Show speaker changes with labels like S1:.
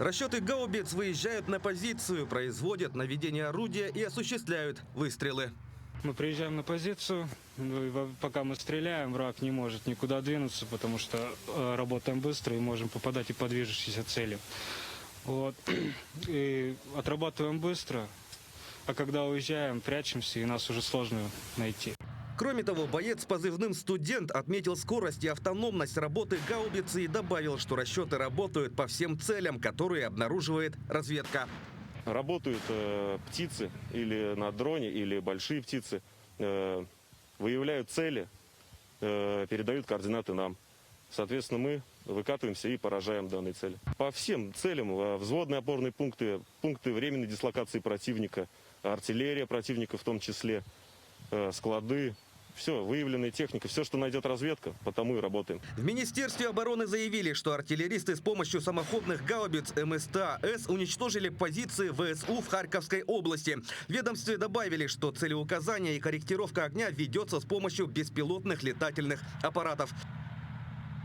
S1: Расчеты гаубиц выезжают на позицию, производят наведение орудия и осуществляют выстрелы.
S2: Мы приезжаем на позицию, пока мы стреляем, враг не может никуда двинуться, потому что работаем быстро и можем попадать и по движущейся цели. Вот. И отрабатываем быстро, а когда уезжаем, прячемся, и нас уже сложно найти.
S1: Кроме того, боец с позывным «Студент» отметил скорость и автономность работы гаубицы и добавил, что расчеты работают по всем целям, которые обнаруживает разведка.
S3: Работают птицы или на дроне, или большие птицы, выявляют цели, передают координаты нам. Соответственно, мы выкатываемся и поражаем данные цели. По всем целям взводные опорные пункты, пункты временной дислокации противника, артиллерия противника в том числе, склады. Все, выявленная техника, все, что найдет разведка, потому и работаем.
S1: В Министерстве обороны заявили, что артиллеристы с помощью самоходных гаубиц МСТА-С уничтожили позиции ВСУ в Харьковской области. В ведомстве добавили, что целеуказание и корректировка огня ведется с помощью беспилотных летательных аппаратов.